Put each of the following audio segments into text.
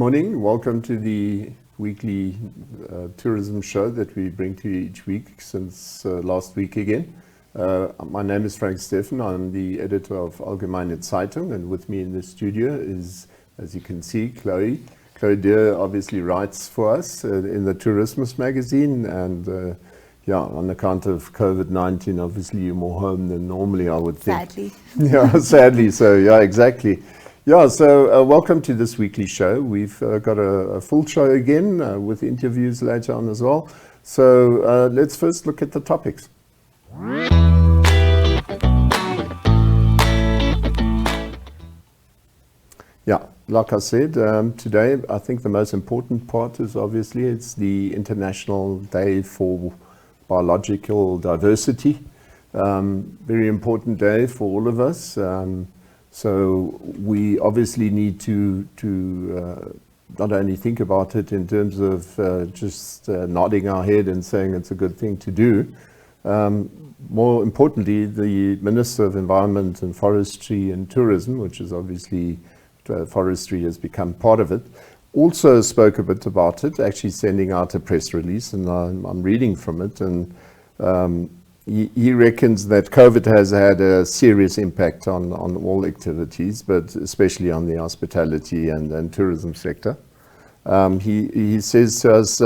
morning. Welcome to the weekly tourism show that we bring to you each week since last week again. My name is Frank Steffen. I'm the editor of Allgemeine Zeitung, and with me in the studio is, as you can see, Chloe. Chloe Deer obviously writes for us in the Tourismus magazine, and on account of COVID-19, obviously you're more home than normally, I would think. Sadly. Yeah, sadly. So, yeah, exactly. Yeah, so welcome to this weekly show. We've got a full show again with interviews later on as well. So let's first look at the topics. Yeah, like I said, today I think the most important part is obviously it's the International Day for Biological Diversity. Very important day for all of us. So we obviously need to not only think about it in terms of just nodding our head and saying it's a good thing to do. More importantly, the Minister of Environment and Forestry and Tourism, which is obviously forestry has become part of it, also spoke a bit about it, actually sending out a press release, and I'm reading from it. And he reckons that COVID has had a serious impact on all activities, but especially on the hospitality and tourism sector. He says to us,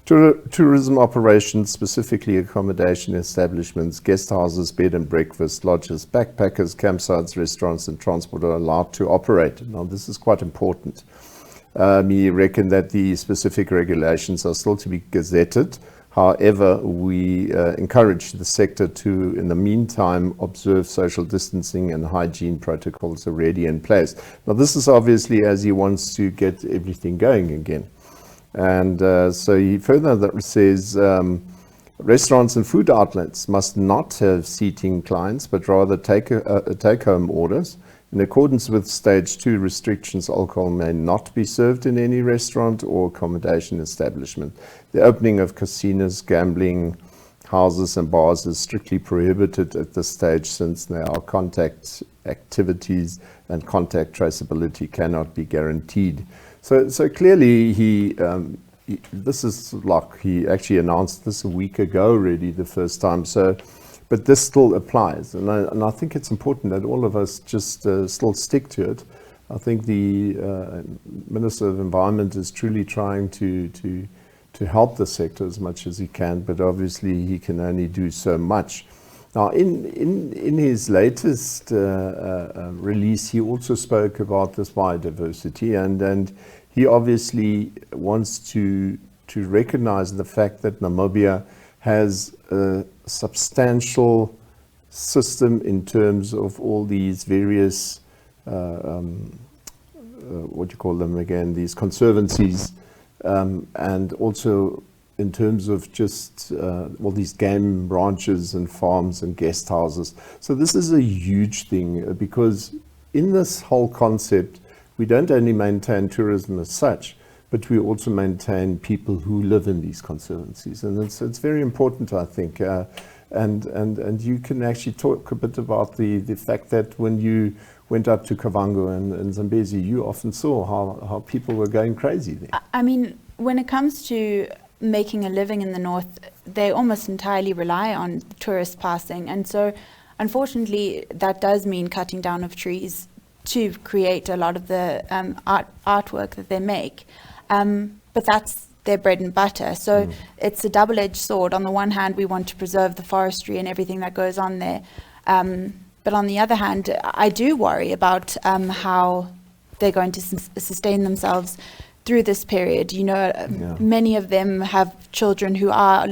tourism operations, specifically accommodation establishments, guest houses, bed and breakfast, lodges, backpackers, campsites, restaurants and transport are allowed to operate. Now this is quite important. He reckoned that the specific regulations are still to be gazetted. However, we encourage the sector to, in the meantime, observe social distancing and hygiene protocols already in place. Now, this is obviously as he wants to get everything going again. And so he further says restaurants and food outlets must not have seating clients, but rather take-home orders. In accordance with Stage 2 restrictions, alcohol may not be served in any restaurant or accommodation establishment. The opening of casinos, gambling houses and bars is strictly prohibited at this stage, since there are contact activities and contact traceability cannot be guaranteed. So clearly this is like he actually announced this a week ago already, the first time. But this still applies, and I think it's important that all of us just still stick to it. I think the Minister of Environment is truly trying to help the sector as much as he can, but obviously he can only do so much. Now, in his latest release, he also spoke about this biodiversity, and he obviously wants to recognize the fact that Namibia has a substantial system in terms of all these various, what do you call them again, these conservancies, and also in terms of just all these game ranches and farms and guest houses. So this is a huge thing, because in this whole concept, we don't only maintain tourism as such, but we also maintain people who live in these conservancies, and it's very important, I think. And you can actually talk a bit about the fact that when you went up to Kavango and Zambezi, you often saw how people were going crazy there. I mean, when it comes to making a living in the north, they almost entirely rely on tourists passing, and so unfortunately that does mean cutting down of trees to create a lot of the artwork that they make. But that's their bread and butter. So it's a double-edged sword. On the one hand, we want to preserve the forestry and everything that goes on there. But on the other hand, I do worry about how they're going to sustain themselves through this period. You know, many of them have children who are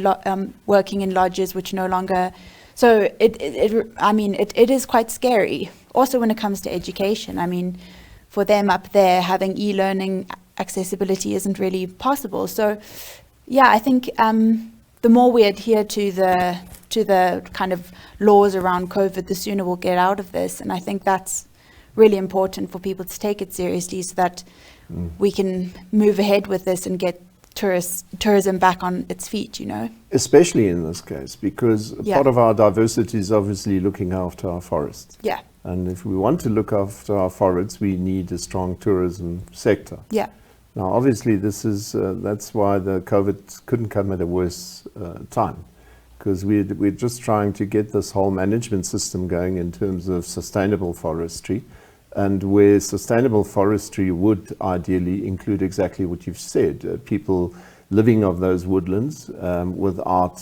working in lodges, which no longer. So it is quite scary. Also, when it comes to education, I mean, for them up there, having e-learning accessibility isn't really possible. So, yeah, I think the more we adhere to the kind of laws around COVID, the sooner we'll get out of this. And I think that's really important for people to take it seriously, so that we can move ahead with this and get tourism back on its feet, you know. Especially in this case, because part of our diversity is obviously looking after our forests. Yeah. And if we want to look after our forests, we need a strong tourism sector. Yeah. Now, obviously, this is that's why the COVID couldn't come at a worse time, because we're just trying to get this whole management system going in terms of sustainable forestry, and where sustainable forestry would ideally include exactly what you've said, people living of those woodlands without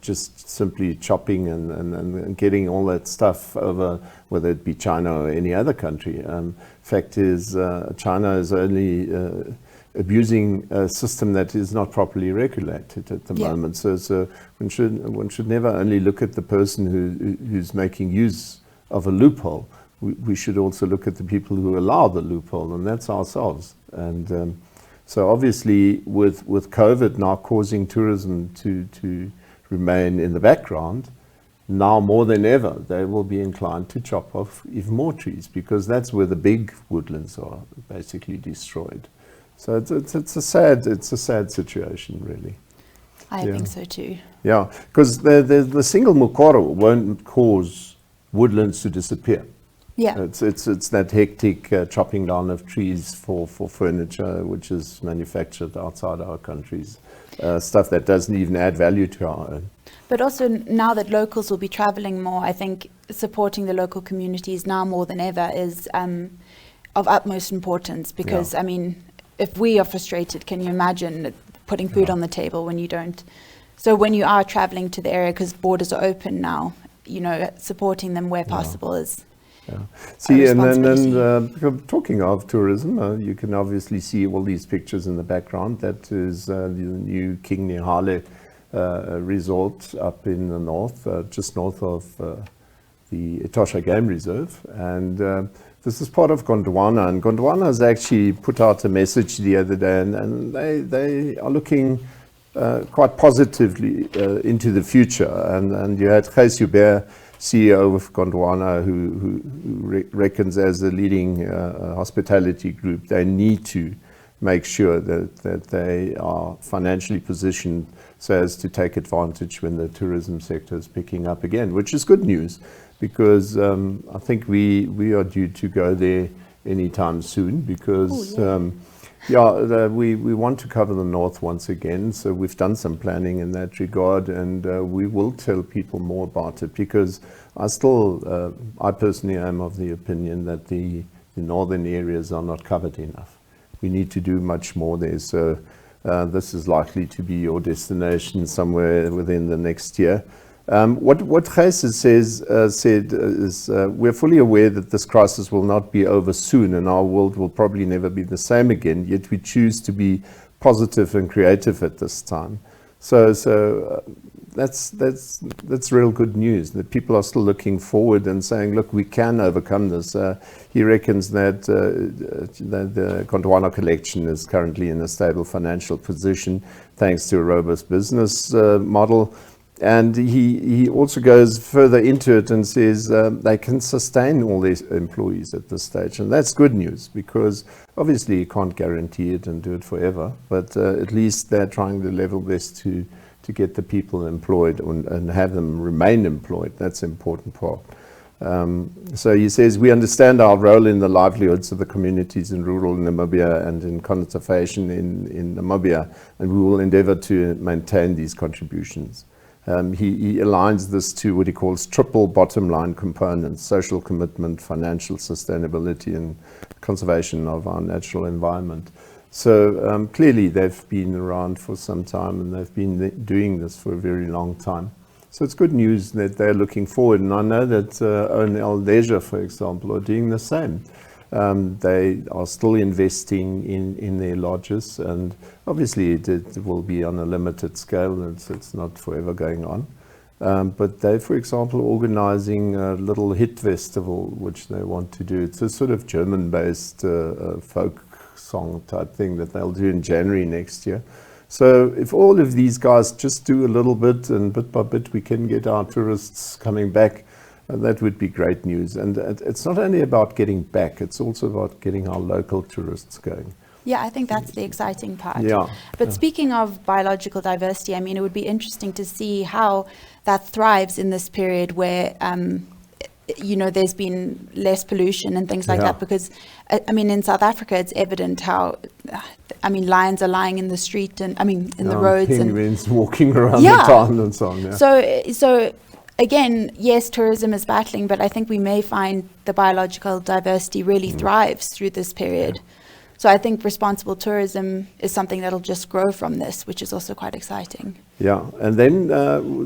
just simply chopping and getting all that stuff over, whether it be China or any other country. Fact is, China is only abusing a system that is not properly regulated at the moment. So one should never only look at the person who's making use of a loophole. We should also look at the people who allow the loophole, and that's ourselves. And so obviously with COVID now causing tourism to remain in the background, now more than ever, they will be inclined to chop off even more trees, because that's where the big woodlands are basically destroyed. So it's a sad situation, really. I think so too. Yeah, because the single mukoro won't cause woodlands to disappear. Yeah. It's that hectic chopping down of trees for furniture, which is manufactured outside our countries, stuff that doesn't even add value to our own. But also now that locals will be traveling more, I think supporting the local communities now more than ever is of utmost importance, because, I mean, if we are frustrated, can you imagine putting food on the table when you don't? So when you are traveling to the area, because borders are open now, you know, supporting them where possible is See, and then talking of tourism, you can obviously see all these pictures in the background. That is the new King Nihale resort up in the north, just north of the Etosha Game Reserve. And this is part of Gondwana. And Gondwana has actually put out a message the other day, and they are looking quite positively into the future. And you had Gijs Joubert, CEO of Gondwana, who reckons as a leading hospitality group, they need to make sure that they are financially positioned so as to take advantage when the tourism sector is picking up again, which is good news, because I think we are due to go there anytime soon, because we want to cover the north once again. So we've done some planning in that regard, and we will tell people more about it, because I personally am of the opinion that the northern areas are not covered enough. We need to do much more there. So this is likely to be your destination somewhere within the next year. What Gijs said is we're fully aware that this crisis will not be over soon, and our world will probably never be the same again, yet we choose to be positive and creative at this time. So that's real good news, that people are still looking forward and saying, look, we can overcome this. He reckons that the Gondwana collection is currently in a stable financial position thanks to a robust business model. And he also goes further into it and says they can sustain all these employees at this stage. And that's good news, because obviously you can't guarantee it and do it forever. But at least they're trying their level best to get the people employed and have them remain employed. That's an important part. So he says, we understand our role in the livelihoods of the communities in rural Namibia and in conservation in Namibia, and we will endeavor to maintain these contributions. He aligns this to what he calls triple bottom line components: social commitment, financial sustainability, and conservation of our natural environment. So clearly they've been around for some time, and they've been doing this for a very long time. So it's good news that they're looking forward. And I know that ONL Leisure, for example, are doing the same. They are still investing in their lodges, and obviously it will be on a limited scale. It's not forever going on. But they, for example, organizing a little hit festival, which they want to do. It's a sort of German-based folk song type thing that they'll do in January next year. So if all of these guys just do a little bit, and bit by bit we can get our tourists coming back, that would be great news. And it's not only about getting back, it's also about getting our local tourists going. Yeah, I think that's the exciting part. Yeah. But speaking of biological diversity, I mean, it would be interesting to see how that thrives in this period where there's been less pollution and things like Yeah. that, because I mean, in South Africa, it's evident how, I mean, lions are lying in the street and in the roads, and penguins walking around Yeah. the town and so on. Yeah. so again, yes, tourism is battling, but I think we may find the biological diversity really thrives through this period. So I think responsible tourism is something that'll just grow from this, which is also quite exciting. Yeah, and then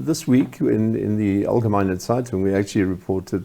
this week in the Allgemeine Zeitung, we actually reported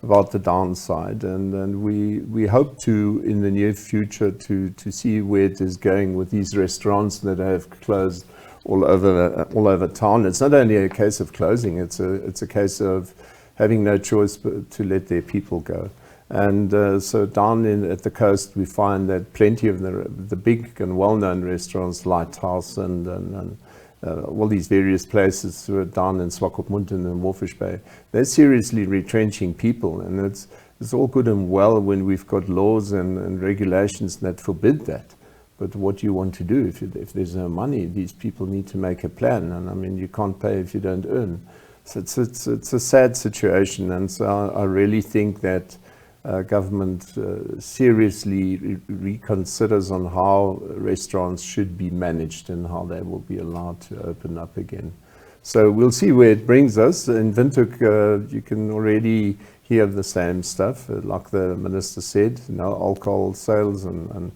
about the downside, and we hope to, in the near future, to see where it is going with these restaurants that have closed all over town. It's not only a case of closing; it's a case of having no choice but to let their people go. And so down at the coast, we find that plenty of the big and well-known restaurants like TASA and all these various places down in Swakopmund and Walfish Bay, they're seriously retrenching people. And it's all good and well when we've got laws and regulations that forbid that. But what do you want to do if there's no money? These people need to make a plan. And I mean, you can't pay if you don't earn. So it's a sad situation. And so I really think that government seriously reconsiders on how restaurants should be managed and how they will be allowed to open up again. So we'll see where it brings us. In Windhoek, you can already hear the same stuff. Like the minister said, no alcohol sales, and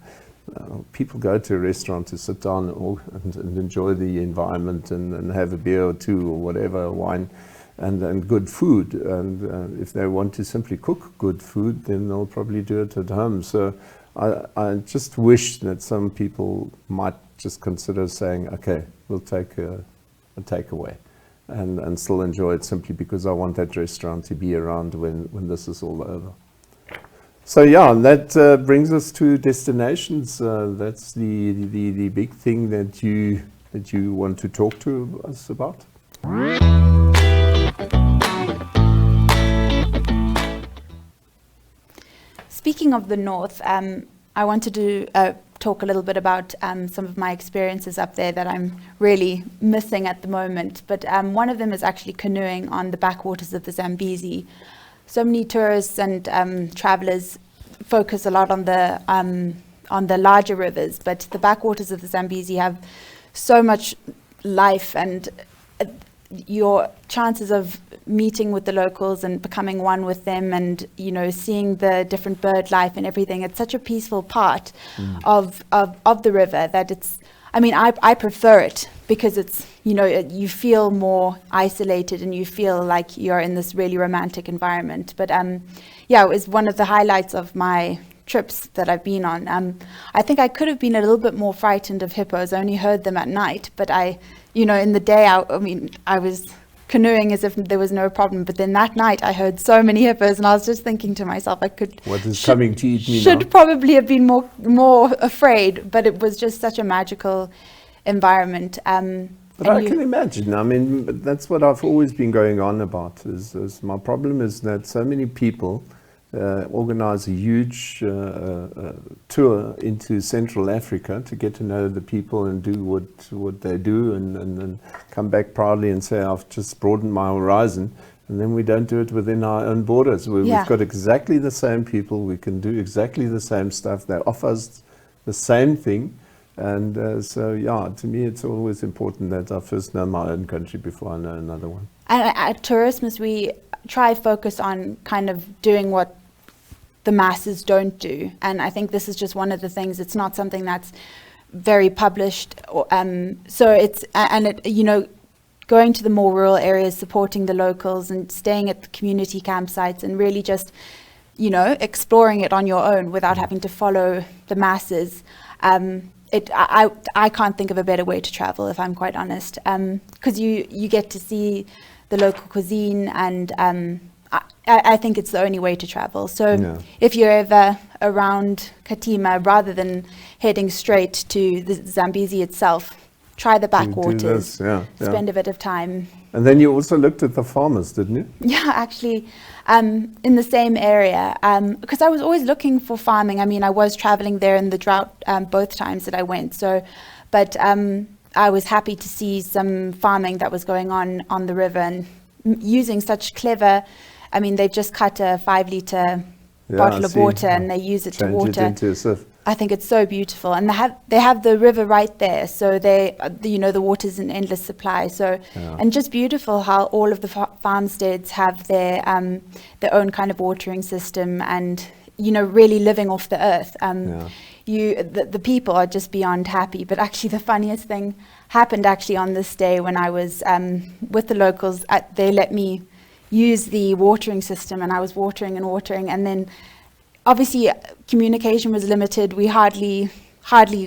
people go to a restaurant to sit down and enjoy the environment and have a beer or two or whatever, wine. And good food, and if they want to simply cook good food, then they'll probably do it at home. So I just wish that some people might just consider saying, okay, we'll take a takeaway and still enjoy it, simply because I want that restaurant to be around when this is all over. So yeah, that brings us to destinations. That's the big thing that you want to talk to us about. Speaking of the north, I wanted to talk a little bit about some of my experiences up there that I'm really missing at the moment. But one of them is actually canoeing on the backwaters of the Zambezi. So many tourists and travelers focus a lot on the larger rivers, but the backwaters of the Zambezi have so much life, and your chances of meeting with the locals and becoming one with them, and seeing the different bird life and everything, it's such a peaceful part of the river that it's, I mean, I prefer it because it's, you feel more isolated and you feel like you're in this really romantic environment. But yeah, it was one of the highlights of my trips that I've been on. I think I could have been a little bit more frightened of hippos. I only heard them at night, but in the day, I was canoeing as if there was no problem. But then that night, I heard so many hippos, and I was just thinking to myself, what is coming to eat me now? Should probably have been more afraid, but it was just such a magical environment. But I can imagine. I mean, that's what I've always been going on about. Is my problem is that so many people organize a huge tour into Central Africa to get to know the people and do what they do, and come back proudly and say, I've just broadened my horizon. And then we don't do it within our own borders. We've got exactly the same people. We can do exactly the same stuff. They offer us the same thing. And so, yeah, to me, it's always important that I first know my own country before I know another one. And at Tourismus, we try focus on kind of doing what the masses don't do. And I think this is just one of the things. It's not something that's very published. So it's, going to the more rural areas, supporting the locals and staying at the community campsites and really just, exploring it on your own without having to follow the masses. I can't think of a better way to travel, if I'm quite honest, because you get to see the local cuisine, and I think it's the only way to travel. So if you're ever around Katima, rather than heading straight to the Zambezi itself, try the backwaters, spend a bit of time. And then you also looked at the farmers, didn't you? Yeah, actually, in the same area, because I was always looking for farming. I mean, I was traveling there in the drought both times that I went. But I was happy to see some farming that was going on the river, and using such clever I mean, they've just cut a 5-liter Yeah, bottle I of see. water and they use it to Change it water. into a sieve. I think it's so beautiful, and they have the river right there, so the water's an endless supply. So, Yeah. and just beautiful how all of the farmsteads have their own kind of watering system, and really living off the earth. The people are just beyond happy. But actually, the funniest thing happened actually on this day when I was with the locals. They let me use the watering system, and I was watering, and then. Obviously, communication was limited. We hardly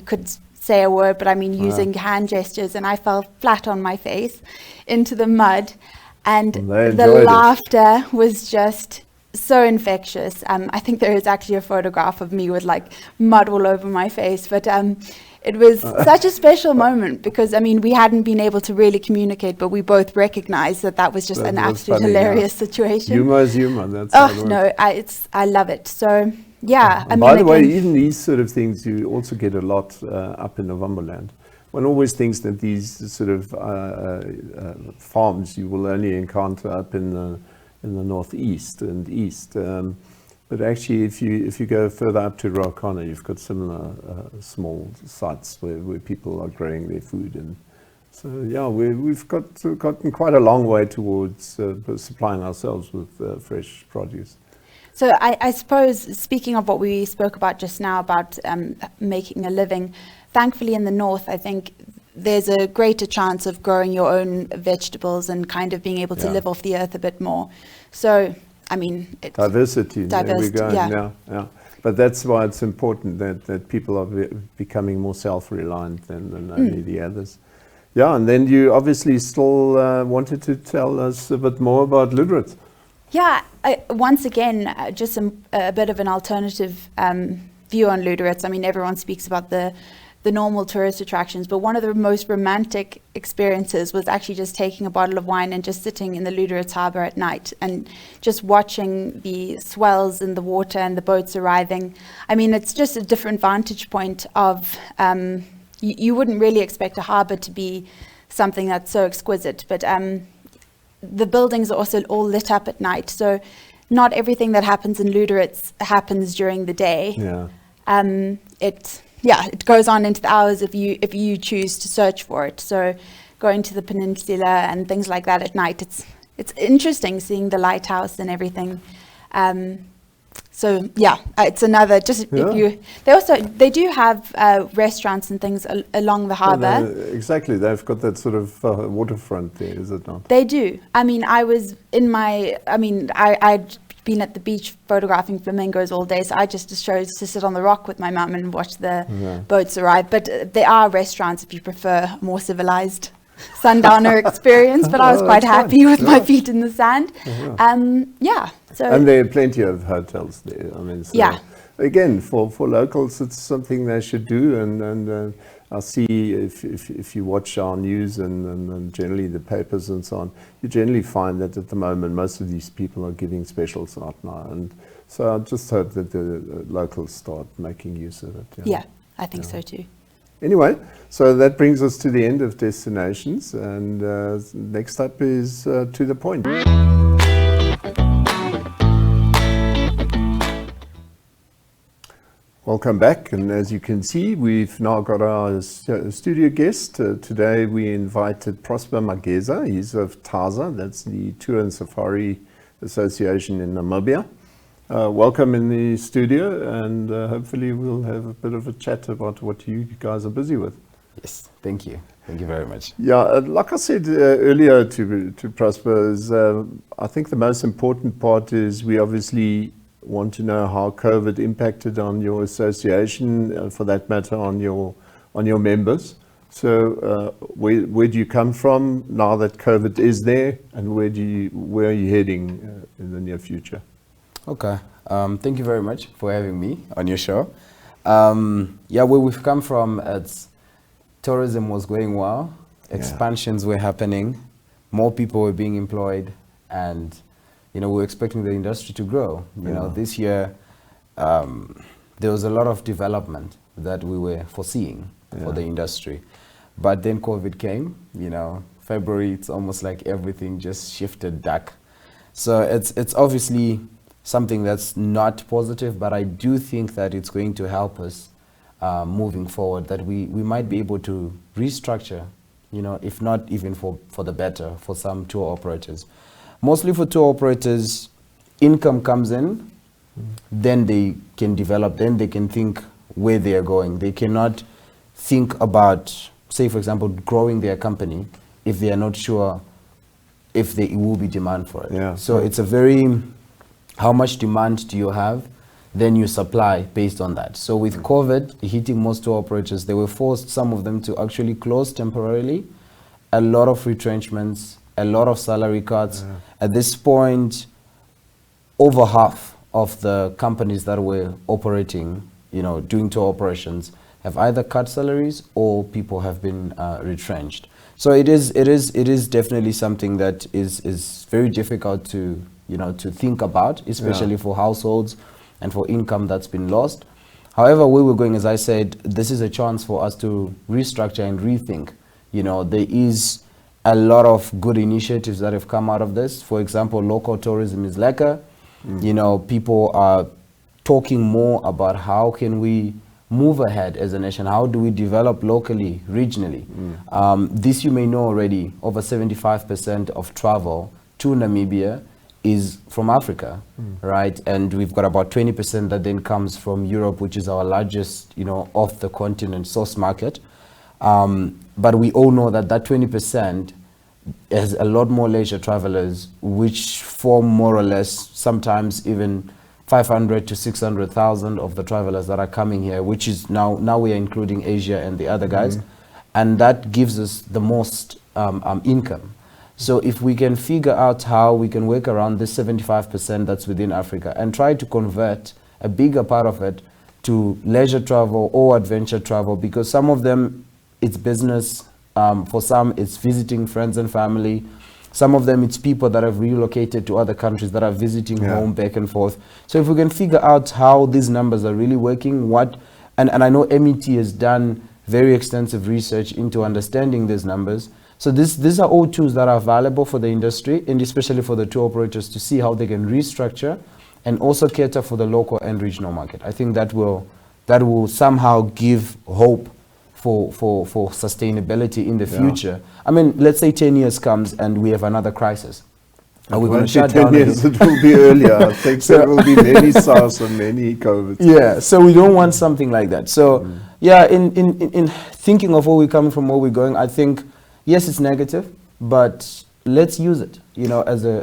could say a word, but I mean, using hand gestures, and I fell flat on my face into the mud, and the laughter was just so infectious. I think there is actually a photograph of me with like mud all over my face, but it was such a special moment because, I mean, we hadn't been able to really communicate, but we both recognized that was just an absolute hilarious situation. Humor is humor. That's I love it. So, yeah. By the way, even these sort of things, you also get a lot up in Novemberland. One always thinks that these sort of farms you will only encounter up in the northeast and east. But actually, if you go further up to Rakana, you've got similar small sites where people are growing their food. And so, yeah, we've gotten quite a long way towards supplying ourselves with fresh produce. So I suppose, speaking of what we spoke about just now about making a living, thankfully in the north, I think there's a greater chance of growing your own vegetables and kind of being able to live off the earth a bit more. So, I mean, diversity. There we go. Yeah. But that's why it's important that people are becoming more self-reliant than only the others. Yeah, and then you obviously still wanted to tell us a bit more about Lüderitz. Yeah, once again, just a bit of an alternative view on Lüderitz. I mean, everyone speaks about the normal tourist attractions, but one of the most romantic experiences was actually just taking a bottle of wine and just sitting in the Lüderitz harbor at night and just watching the swells in the water and the boats arriving. I mean, it's just a different vantage point of, you wouldn't really expect a harbor to be something that's so exquisite, but the buildings are also all lit up at night, so not everything that happens in Lüderitz happens during the day. It goes on into the hours if you choose to search for it. So going to the peninsula and things like that at night, it's interesting seeing the lighthouse and everything. So yeah, it's another they do have restaurants and things along the harbour. Exactly, they've got that sort of waterfront there, is it not? They do. I mean, I'd been at the beach photographing flamingos all day, so I just chose to sit on the rock with my mum and watch the boats arrive. But there are restaurants if you prefer a more civilized sundowner experience, but I was quite happy with my feet in the sand. So and there are plenty of hotels there. I mean, again, for locals, it's something they should do. And I see if you watch our news and generally the papers and so on, you generally find that at the moment most of these people are giving specials out now. And so I just hope that the locals start making use of it. Yeah, I think so too. Anyway, so that brings us to the end of destinations, and next up is to the point. Welcome back, and as you can see, we've now got our studio guest. Today we invited Prosper Mageza. He's of TASA, that's the Tour and Safari Association in Namibia. Welcome in the studio, and hopefully we'll have a bit of a chat about what you guys are busy with. Yes, thank you. Thank you very much. Yeah, like I said earlier to Prosper, is, I think the most important part is we obviously want to know how COVID impacted on your association, for that matter, on your members. So where do you come from now that COVID is there, and where are you heading in the near future? Okay, thank you very much for having me on your show. Where we've come from, tourism was going well, expansions were happening, more people were being employed, and we're expecting the industry to grow. You know, this year there was a lot of development that we were foreseeing for the industry, but then COVID came. February, it's almost like everything just shifted back. So it's obviously something that's not positive, but I do think that it's going to help us moving forward, that we might be able to restructure, you know, if not even for the better, for some tour operators. Mostly for tour operators, income comes in, then they can develop, then they can think where they are going. They cannot think about, say for example, growing their company if they are not sure if there will be demand for it. Yeah. So it's a very, how much demand do you have? Then you supply based on that. So with COVID hitting most tour operators, they were forced, some of them, to actually close temporarily. A lot of retrenchments, a lot of salary cuts. Yeah. At this point, over half of the companies that were operating, you know, doing tour operations, have either cut salaries or people have been retrenched. So it is definitely something that is very difficult to, you know, to think about, especially for households and for income that's been lost. However, where we're going, as I said, this is a chance for us to restructure and rethink. You know, there is a lot of good initiatives that have come out of this. For example, local tourism is lekker. You know, people are talking more about how can we move ahead as a nation, how do we develop locally, regionally. This you may know already, over 75% of travel to Namibia is from Africa, right? And we've got about 20% that then comes from Europe, which is our largest, you know, off the continent source market. But we all know that that 20% has a lot more leisure travelers, which form more or less sometimes even 500 to 600,000 of the travelers that are coming here, which is now we are including Asia and the other guys. And that gives us the most income. So if we can figure out how we can work around this 75% that's within Africa and try to convert a bigger part of it to leisure travel or adventure travel, because some of them, it's business. For some, it's visiting friends and family. Some of them, it's people that have relocated to other countries that are visiting home back and forth. So if we can figure out how these numbers are really working, and I know MET has done very extensive research into understanding these numbers. So these are all tools that are valuable for the industry, and especially for the tour operators, to see how they can restructure and also cater for the local and regional market. I think that will somehow give hope for sustainability in the future. I mean, let's say 10 years comes and we have another crisis. Are we going to shut down? 10 years, it will be earlier. I think there will be many SARS and many COVID. Yeah, so we don't want something like that. So yeah, in thinking of where we're coming from, where we're going, I think, yes, it's negative, but let's use it, you know, as a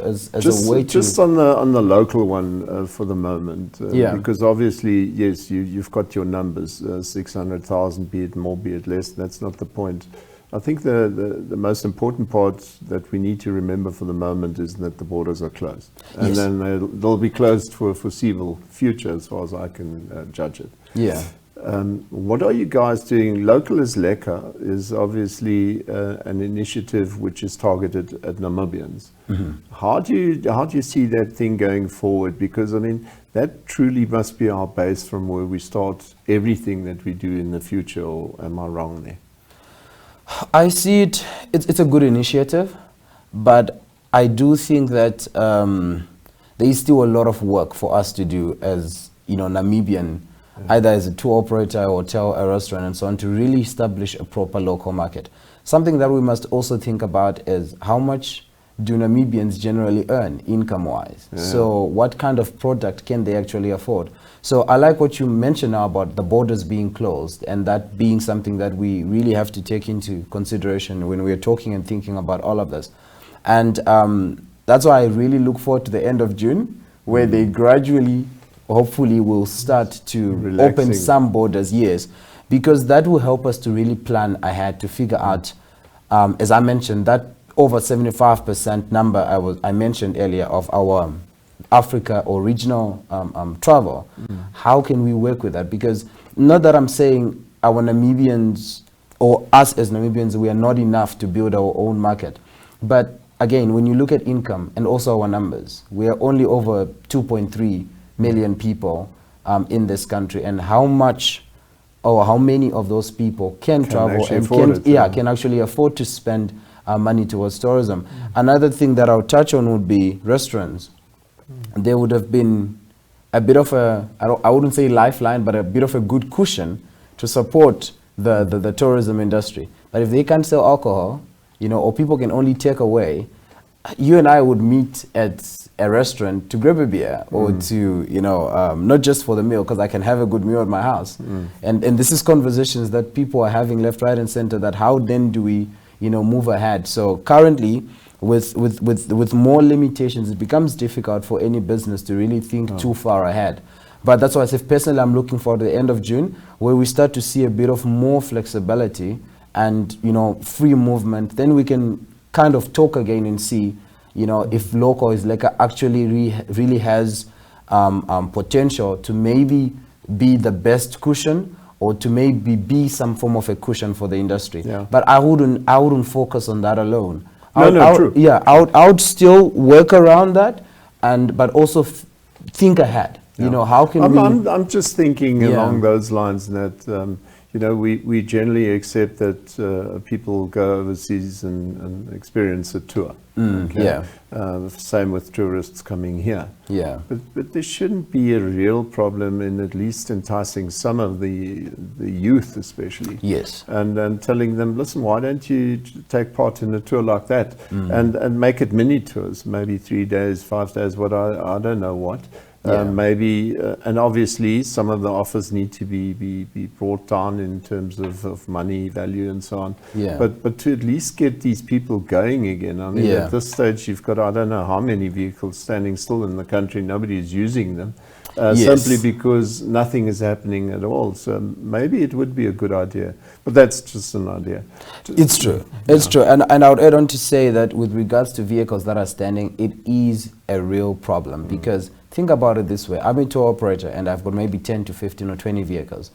way to... Just on the local one for the moment, because obviously, yes, you've got your numbers, 600,000, be it more, be it less, that's not the point. I think the most important part that we need to remember for the moment is that the borders are closed. And then they'll be closed for a foreseeable future as far as I can judge it. Yeah. What are you guys doing? Local is Lekker is obviously an initiative which is targeted at Namibians. How do you see that thing going forward? Because I mean, that truly must be our base from where we start everything that we do in the future, or am I wrong there? I see it's a good initiative, but I do think that there is still a lot of work for us to do as, you know, Namibian, either as a tour operator, a hotel, a restaurant, and so on, to really establish a proper local market. Something that we must also think about is how much do Namibians generally earn income-wise? So what kind of product can they actually afford? So I like what you mentioned now about the borders being closed, and that being something that we really have to take into consideration when we're talking and thinking about all of this. And that's why I really look forward to the end of June, where they gradually, hopefully, will start to open some borders, because that will help us to really plan ahead, to figure out, as I mentioned, that over 75% number I mentioned earlier of our Africa or regional travel. How can we work with that? Because not that I'm saying our Namibians or us as Namibians, we are not enough to build our own market. But again, when you look at income and also our numbers, we are only over 2.3 million people in this country, and how much or how many of those people can travel and can actually afford to spend money towards tourism. Another thing that I'll touch on would be restaurants. There would have been a bit of a, I wouldn't say lifeline, but a bit of a good cushion to support the tourism industry. But if they can't sell alcohol, you know, or people can only take away, you and I would meet at a restaurant to grab a beer or to, you know, not just for the meal, because I can have a good meal at my house. And this is conversations that people are having left, right, and center, that how then do we, you know, move ahead. So currently, with more limitations, it becomes difficult for any business to really think too far ahead. But that's why I say personally, I'm looking for the end of June, where we start to see a bit of more flexibility and, you know, free movement. Then we can kind of talk again and see, you know, if local is like actually really has potential to maybe be the best cushion, or to maybe be some form of a cushion for the industry. Yeah. But I wouldn't focus on that alone. True. Yeah, I would still work around that, but also think ahead. Yeah. You know, how can I'm just thinking along those lines that, you know, we generally accept that people go overseas and experience a tour. Same with tourists coming here. Yeah. But there shouldn't be a real problem in at least enticing some of the youth, especially. Yes. And telling them, listen, why don't you take part in a tour like that, and make it mini tours, maybe 3 days, 5 days, what I don't know what. Maybe, and obviously some of the offers need to be brought down in terms of money value and so on. Yeah. But to at least get these people going again. I mean, at this stage, you've got, I don't know how many vehicles standing still in the country. Nobody is using them, simply because nothing is happening at all. So maybe it would be a good idea. But that's just an idea. It's true. It's true. And I would add on to say that with regards to vehicles that are standing, it is a real problem, because think about it this way. I'm a tour operator and I've got maybe 10 to 15 or 20 vehicles.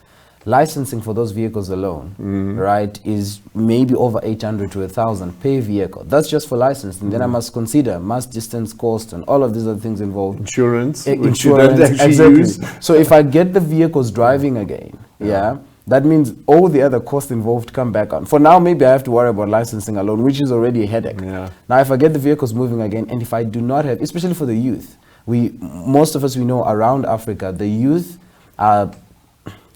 Licensing for those vehicles alone, right, is maybe over 800 to 1,000 per vehicle. That's just for licensing. Then I must consider mass distance cost and all of these other things involved. Insurance, Insurance, you don't actually exactly. use. So if I get the vehicles driving again, that means all the other costs involved come back on. For now, maybe I have to worry about licensing alone, which is already a headache. Yeah. Now, if I get the vehicles moving again, and if I do not have, especially for the youth, most of us, we know around Africa, the youth are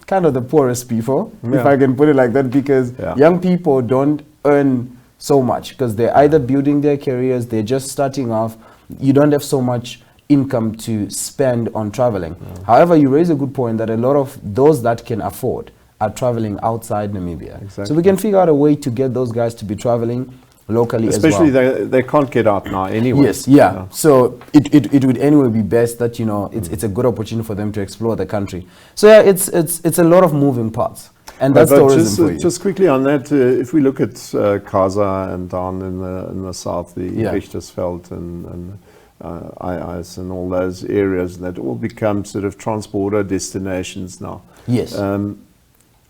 kind of the poorest people, if I can put it like that, because young people don't earn so much, because they're either building their careers, they're just starting off. You don't have so much income to spend on traveling. However, you raise a good point that a lot of those that can afford are traveling outside Namibia. Exactly. So we can figure out a way to get those guys to be traveling locally especially as well. Especially they can't get out now anyway. Yes, yeah. So it would anyway be best that, you know, it's a good opportunity for them to explore the country. So yeah, it's a lot of moving parts. And that's tourism for you. Just quickly on that, if we look at TASA and down in the south, the Richtersveld and IIS and all those areas, that all become sort of trans-border destinations now. Yes.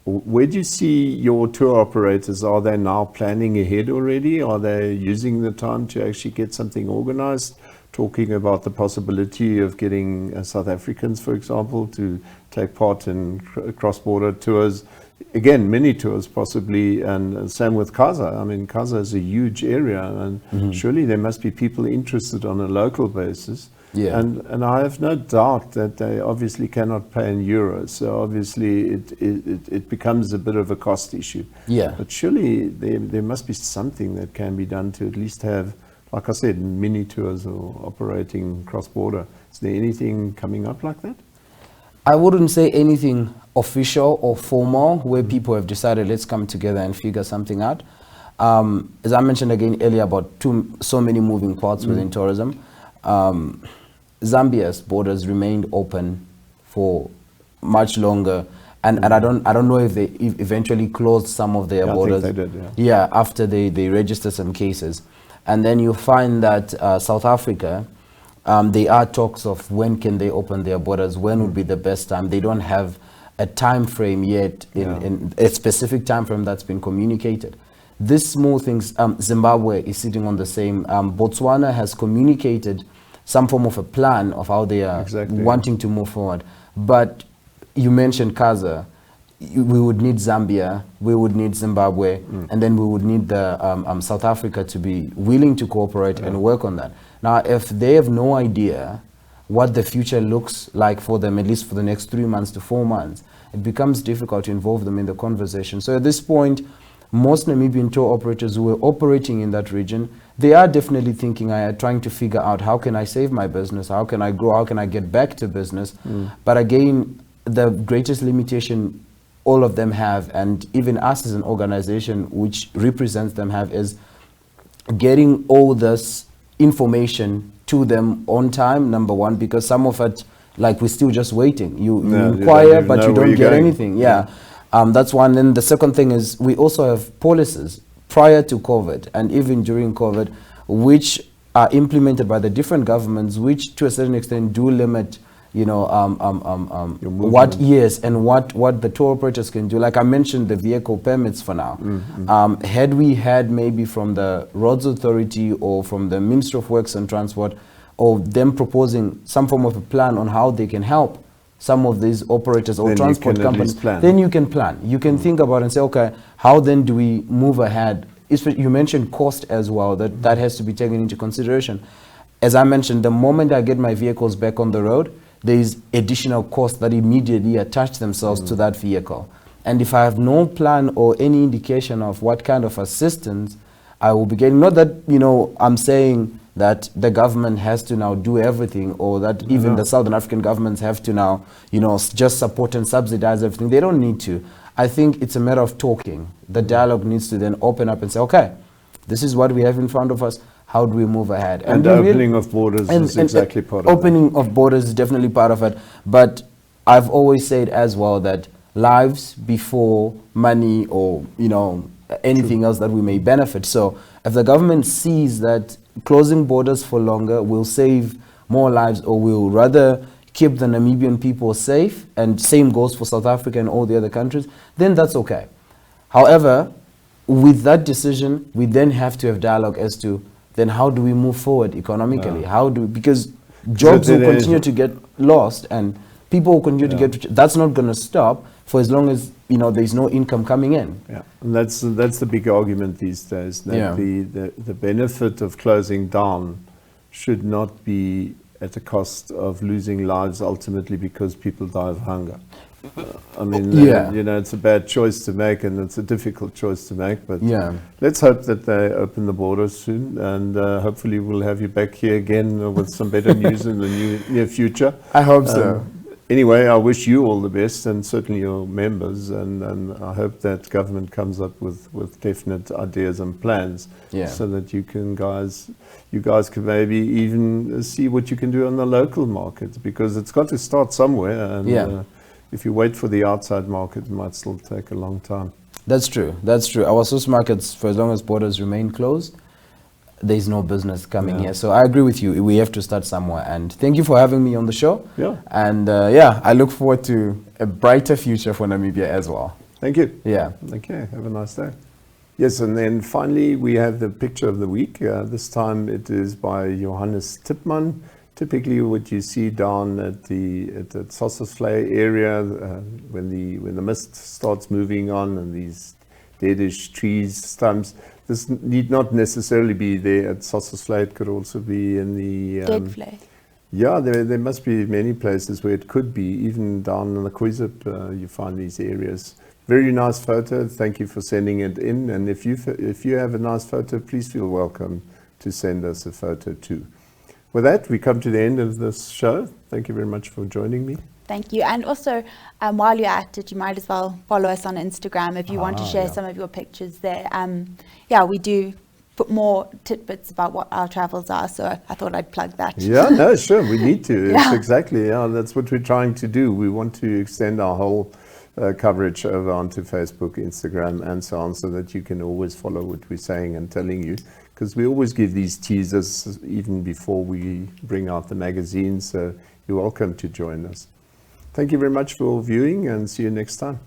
Where do you see your tour operators? Are they now planning ahead already? Are they using the time to actually get something organized? Talking about the possibility of getting South Africans, for example, to take part in cross-border tours. Again, mini tours possibly, and same with CASA. I mean, CASA is a huge area, and surely there must be people interested on a local basis. Yeah. And I have no doubt that they obviously cannot pay in euros, so obviously it becomes a bit of a cost issue. Yeah. But surely there must be something that can be done to at least have, like I said, mini tours or operating cross-border. Is there anything coming up like that? I wouldn't say anything official or formal where people have decided let's come together and figure something out. As I mentioned again earlier about so many moving parts within tourism, Zambia's borders remained open for much longer, and I don't know if they eventually closed some of their borders. I think they did, yeah, after they registered some cases. And then you find that South Africa, there are talks of when can they open their borders, when would be the best time. They don't have a time frame yet, in a specific time frame that's been communicated. These small things, Zimbabwe is sitting on the same. Botswana has communicated some form of a plan of how they are wanting to move forward. But you mentioned CASA. we would need Zambia, we would need Zimbabwe, and then we would need the South Africa to be willing to cooperate and work on that. Now, if they have no idea what the future looks like for them, at least for the next 3 months to 4 months, it becomes difficult to involve them in the conversation. So at this point, most Namibian tour operators who are operating in that region, they are definitely thinking, trying to figure out, how can I save my business? How can I grow? How can I get back to business? But again, the greatest limitation all of them have, and even us as an organization which represents them have, is getting all this information to them on time, number one, because some of it, like, we're still just waiting. You inquire, but you don't get anything. That's one. And the second thing is, we also have policies prior to COVID and even during COVID, which are implemented by the different governments, which to a certain extent do limit, you know, what the tour operators can do. Like I mentioned, the vehicle permits for now. Had we had maybe from the Roads Authority or from the Ministry of Works and Transport, or them proposing some form of a plan on how they can help some of these operators or transport companies, then you can plan. You can think about and say, okay, how then do we move ahead? You mentioned cost as well, that has to be taken into consideration. As I mentioned, the moment I get my vehicles back on the road, there is additional costs that immediately attach themselves to that vehicle. And if I have no plan or any indication of what kind of assistance I will be getting, not that, you know, I'm saying that the government has to now do everything, or that even the Southern African governments have to now, you know, just support and subsidize everything. They don't need to. I think it's a matter of talking. The dialogue needs to then open up and say, okay, this is what we have in front of us. How do we move ahead? And the opening of borders is exactly part of it. Opening of borders is definitely part of it. But I've always said as well that lives before money, or, you know, anything else that we may benefit. So if the government sees that closing borders for longer will save more lives, or will rather keep the Namibian people safe, and same goes for South Africa and all the other countries, then that's okay. However, with that decision, we then have to have dialogue as to then how do we move forward economically? How do, because jobs will continue to get lost and people will continue to get, that's not going to stop for as long as, you know, there's no income coming in. Yeah, and that's the big argument these days, that the benefit of closing down should not be at the cost of losing lives ultimately because people die of hunger. I mean, you know, it's a bad choice to make, and it's a difficult choice to make, but let's hope that they open the borders soon, and hopefully we'll have you back here again with some better news in the near future. I hope so. Anyway, I wish you all the best, and certainly your members, and I hope that government comes up with definite ideas and plans, so that you guys can maybe even see what you can do on the local market, because it's got to start somewhere, and if you wait for the outside market, it might still take a long time. That's true. That's true. Our source markets, for as long as borders remain closed, there's no business coming here. So I agree with you. We have to start somewhere. And thank you for having me on the show. And I look forward to a brighter future for Namibia as well. Thank you. Okay. Have a nice day. Yes, and then finally we have the picture of the week. This time it is by Johannes Tipman. Typically what you see down at the Sossusvlei area, when the mist starts moving on and these deadish trees, stumps, this need not necessarily be there at Sossusvlei. It could also be in the Deadvlei. Yeah, there must be many places where it could be. Even down in the Kruisip, you find these areas. Very nice photo. Thank you for sending it in. And if you have a nice photo, please feel welcome to send us a photo too. With that, we come to the end of this show. Thank you very much for joining me. Thank you. And also, while you're at it, you might as well follow us on Instagram if you want to share some of your pictures there. We do put more tidbits about what our travels are, so I thought I'd plug that. Yeah, no, sure, we need to. Exactly, that's what we're trying to do. We want to extend our whole coverage over onto Facebook, Instagram, and so on, so that you can always follow what we're saying and telling you. Because we always give these teasers even before we bring out the magazine, so you're welcome to join us. Thank you very much for viewing, and see you next time.